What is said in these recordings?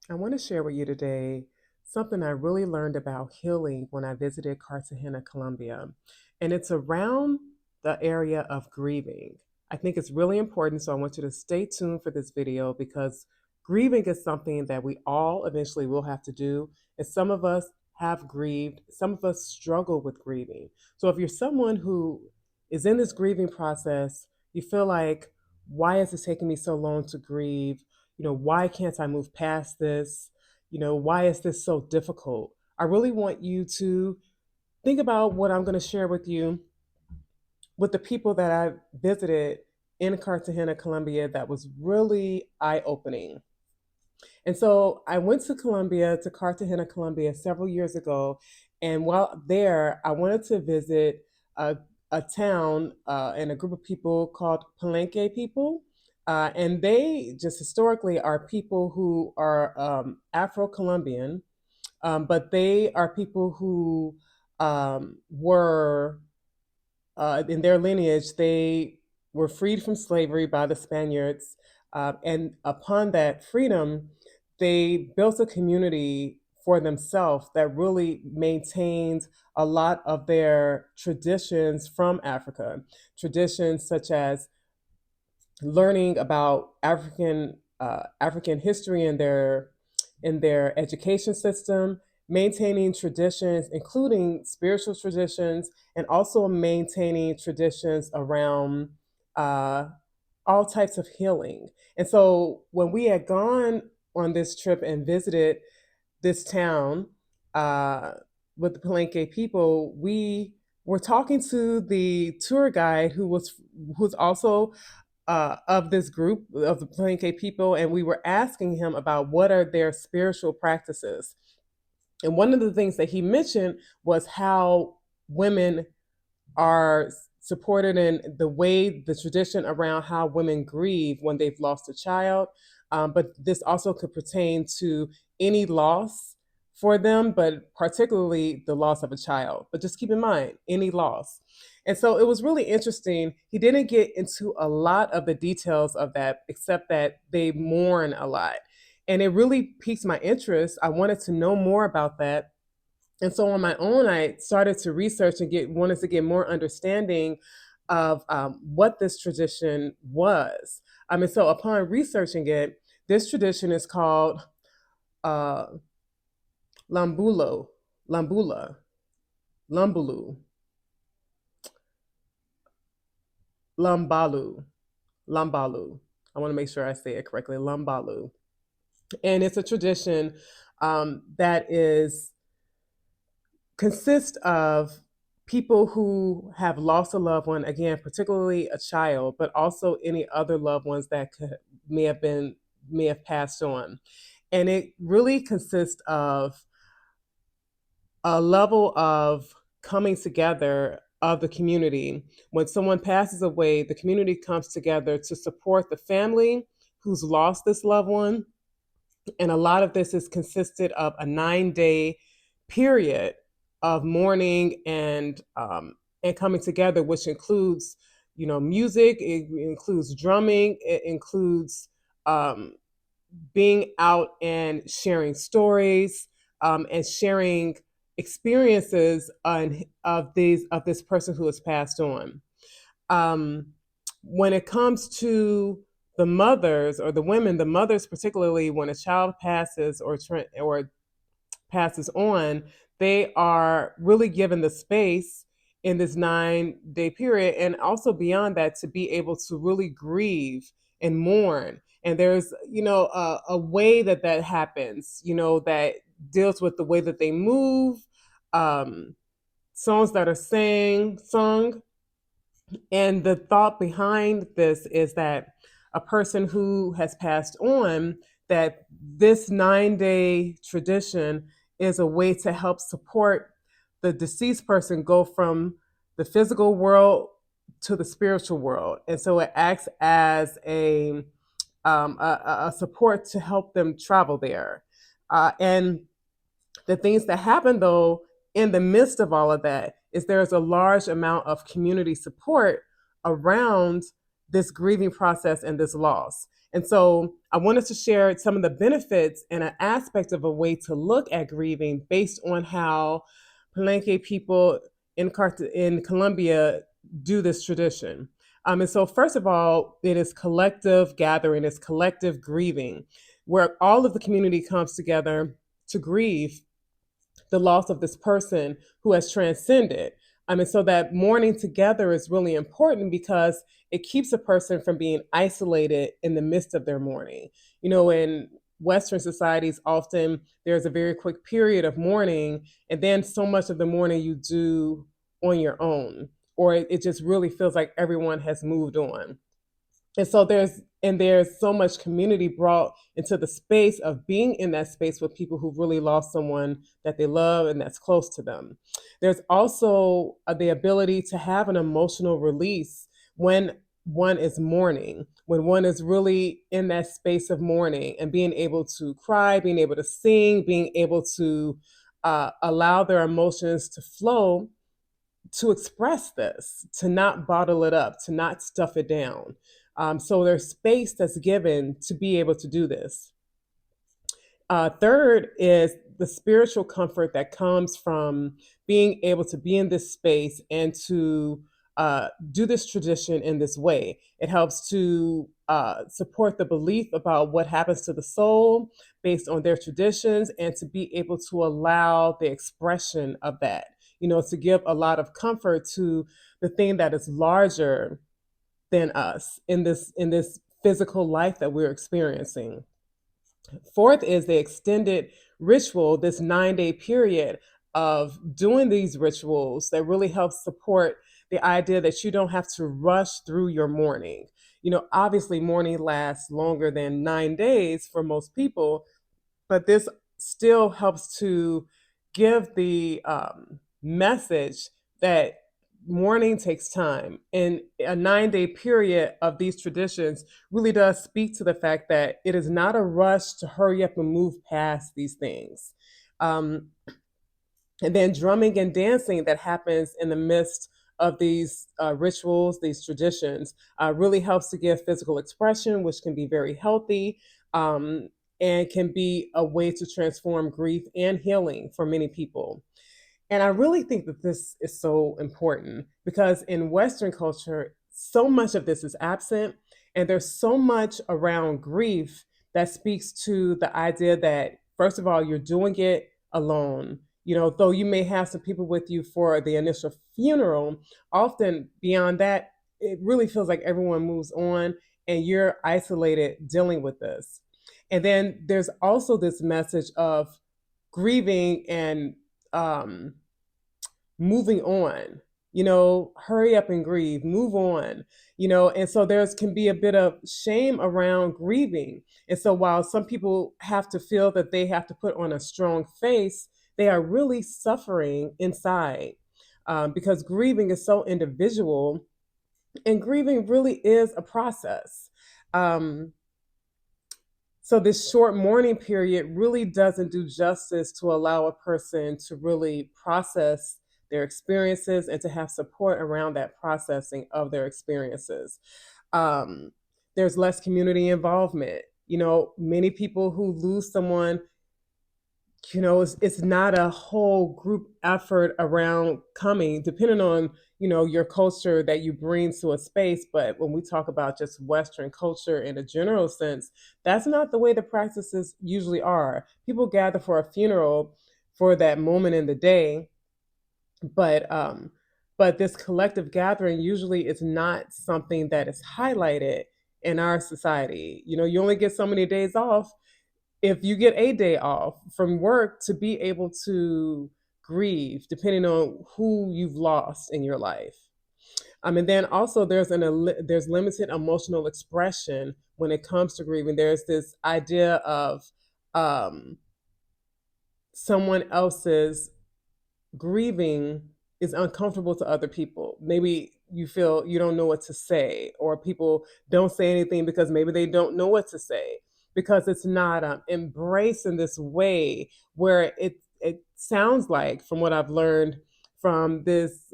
I want to share with you today something I really learned about healing when I visited Cartagena, Colombia. And it's around the area of grieving. I think it's really important, so I want you to stay tuned for this video because grieving is something that we all eventually will have to do. And some of us have grieved, some of us struggle with grieving. So if you're someone who is in this grieving process, you feel like, why is it taking me so long to grieve? Why can't I move past this? Why is this so difficult? I really want you to think about what I'm going to share with you with the people that I visited in Cartagena, Colombia, that was really eye opening. And so I went to Cartagena, Colombia several years ago. And while there, I wanted to visit a, a town and a group of people called Palenque people. And they just historically are people who are Afro Colombian, but they are people who were, in their lineage, they were freed from slavery by the Spaniards. And upon that freedom, they built a community for themselves that really maintained a lot of their traditions from Africa. Traditions such as learning about African history in their education system, maintaining traditions, including spiritual traditions, and also maintaining traditions around uh, all types of healing. And so when we had gone on this trip and visited this town uh, with the Palenque people, we were talking to the tour guide who's also of this group of the Palenque people, and we were asking him about what are their spiritual practices. And one of the things that he mentioned was how women are supported in the tradition around how women grieve when they've lost a child. But this also could pertain to any loss for them, but particularly the loss of a child. But just keep in mind, any loss. And so it was really interesting. He didn't get into a lot of the details of that, except that they mourn a lot. And it really piqued my interest. I wanted to know more about that, and so on my own, I started to research and wanted to get more understanding of what this tradition was. And so upon researching it, this tradition is called uh, Lambulo, Lambula, Lumbalú, Lumbalú, Lumbalú. I want to make sure I say it correctly, Lumbalú. And it's a tradition that is consist of people who have lost a loved one, again, particularly a child, but also any other loved ones that may have passed on. And it really consists of a level of coming together of the community. When someone passes away, the community comes together to support the family who's lost this loved one. And a lot of this is consisted of a 9-day period of mourning and coming together, which includes, music. It includes drumming. It includes um, being out and sharing stories, and sharing experiences of this person who has passed on. Um, when it comes to the mothers or the women, the mothers particularly, when a child passes or passes on, they are really given the space in this 9-day period, and also beyond that, to be able to really grieve and mourn. And there's, a way that happens, that deals with the way that they move, um, songs that are sung, and the thought behind this is that a person who has passed on, that this 9-day tradition is a way to help support the deceased person go from the physical world to the spiritual world. And so it acts as a support to help them travel there. And the things that happen, though, in the midst of all of that, is there's a large amount of community support around this grieving process and this loss. And so I wanted to share some of the benefits and an aspect of a way to look at grieving based on how Palenque people in Colombia do this tradition. And so, first of all, it is collective gathering, it's collective grieving, where all of the community comes together to grieve the loss of this person who has transcended. And so that mourning together is really important because it keeps a person from being isolated in the midst of their mourning. In Western societies, often there's a very quick period of mourning, and then so much of the mourning you do on your own, or it just really feels like everyone has moved on. And so there's so much community brought into the space of being in that space with people who really lost someone that they love and that's close to them. There's also the ability to have an emotional release when one is mourning, when one is really in that space of mourning and being able to cry, being able to sing, being able to allow their emotions to flow, to express this, to not bottle it up, to not stuff it down. So there's space that's given to be able to do this. Third is the spiritual comfort that comes from being able to be in this space and to do this tradition in this way. It helps to support the belief about what happens to the soul based on their traditions and to be able to allow the expression of that, to give a lot of comfort to the thing that is larger than us in this physical life that we're experiencing. Fourth is the extended ritual, this 9-day period of doing these rituals that really helps support the idea that you don't have to rush through your mourning. Obviously, mourning lasts longer than 9 days for most people, but this still helps to give the message that mourning takes time. And a 9-day period of these traditions really does speak to the fact that it is not a rush to hurry up and move past these things. Um, and then drumming and dancing that happens in the midst of these rituals, these traditions, really helps to give physical expression, which can be very healthy, um, and can be a way to transform grief and healing for many people. And I really think that this is so important because in Western culture, so much of this is absent. And there's so much around grief that speaks to the idea that, first of all, you're doing it alone. Though you may have some people with you for the initial funeral, often beyond that, it really feels like everyone moves on and you're isolated dealing with this. And then there's also this message of grieving and um, moving on. Hurry up and grieve, move on. And so there's can be a bit of shame around grieving. And so while some people have to feel that they have to put on a strong face, they are really suffering inside, because grieving is so individual, and grieving really is a process. um, so this short mourning period really doesn't do justice to allow a person to really process their experiences and to have support around that processing of their experiences. Um, there's less community involvement. Many people who lose someone, it's not a whole group effort around coming, depending on, your culture that you bring to a space. But when we talk about just Western culture in a general sense, that's not the way the practices usually are. People gather for a funeral for that moment in the day, but this collective gathering usually is not something that is highlighted in our society. You only get so many days off. If you get a day off from work to be able to grieve, depending on who you've lost in your life. And then also there's limited emotional expression when it comes to grieving. There's this idea of um, someone else's grieving is uncomfortable to other people. Maybe you feel you don't know what to say, or people don't say anything because maybe they don't know what to say, because it's not embraced in this way where it sounds like, from what I've learned from this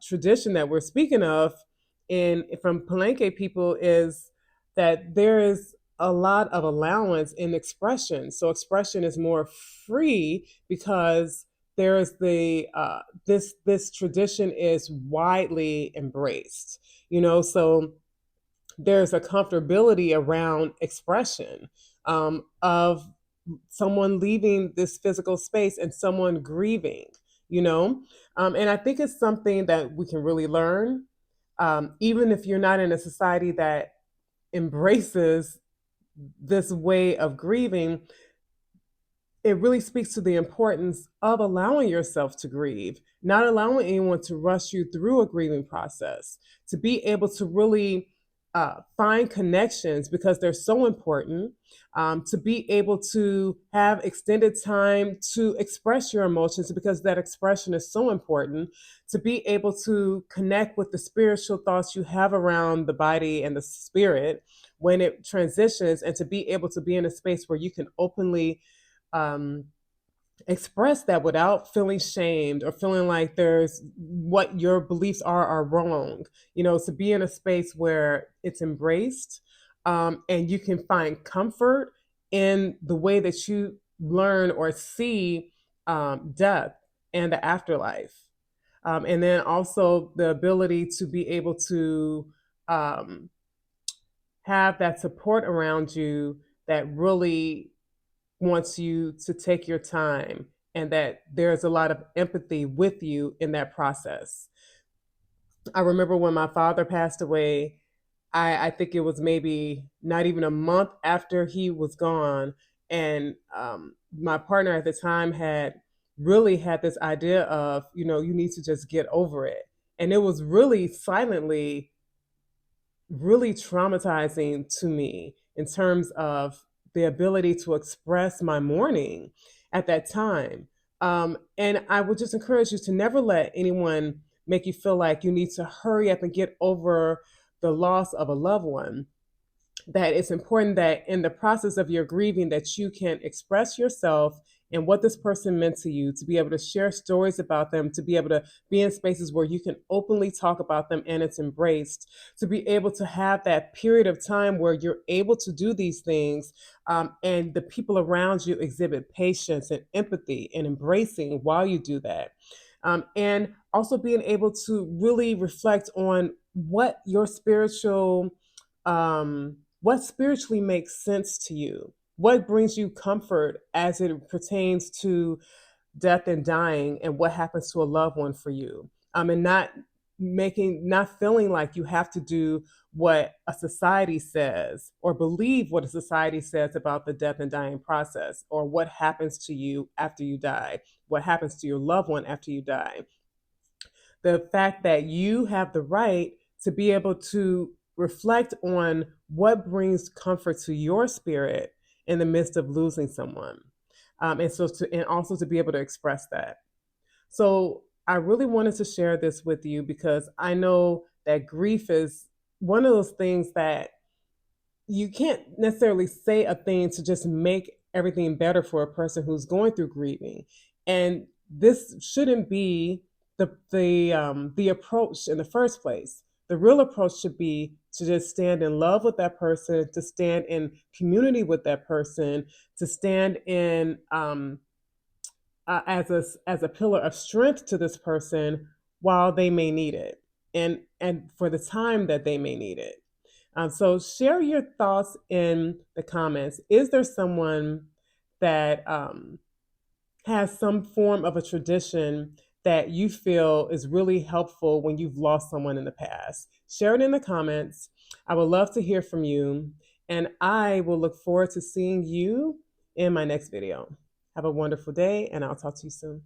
tradition that we're speaking of, in from Palenque people is that there is a lot of allowance in expression. So expression is more free because there is the this tradition is widely embraced. So there's a comfortability around expression of someone leaving this physical space and someone grieving, you know? And I think it's something that we can really learn, even if you're not in a society that embraces this way of grieving. It really speaks to the importance of allowing yourself to grieve, not allowing anyone to rush you through a grieving process, to be able to really find connections because they're so important, to be able to have extended time to express your emotions because that expression is so important, to be able to connect with the spiritual thoughts you have around the body and the spirit when it transitions, and to be able to be in a space where you can openly um, express that without feeling shamed or feeling like there's what your beliefs are wrong. To be in a space where it's embraced, and you can find comfort in the way that you learn or see death and the afterlife. And then also the ability to be able to um, have that support around you that really wants you to take your time, and that there's a lot of empathy with you in that process. I remember when my father passed away, I think it was maybe not even a month after he was gone. And my partner at the time had really had this idea of, you need to just get over it. And it was really silently really traumatizing to me in terms of the ability to express my mourning at that time. And I would just encourage you to never let anyone make you feel like you need to hurry up and get over the loss of a loved one. That it's important that in the process of your grieving that you can express yourself and what this person meant to you, to be able to share stories about them, to be able to be in spaces where you can openly talk about them and it's embraced, to be able to have that period of time where you're able to do these things, and the people around you exhibit patience and empathy and embracing while you do that. And also being able to really reflect on what spiritually makes sense to you, what brings you comfort as it pertains to death and dying, and what happens to a loved one for you. And not feeling like you have to do what a society says or believe what a society says about the death and dying process, or what happens to you after you die, what happens to your loved one after you die. The fact that you have the right to be able to reflect on what brings comfort to your spirit in the midst of losing someone. And also to be able to express that. So I really wanted to share this with you because I know that grief is one of those things that you can't necessarily say a thing to just make everything better for a person who's going through grieving. And this shouldn't be the approach in the first place. The real approach should be to just stand in love with that person, to stand in community with that person, to stand in as a pillar of strength to this person while they may need it, and for the time that they may need it. So share your thoughts in the comments. Is there someone that has some form of a tradition that you feel is really helpful when you've lost someone in the past? Share it in the comments. I would love to hear from you, and I will look forward to seeing you in my next video. Have a wonderful day, and I'll talk to you soon.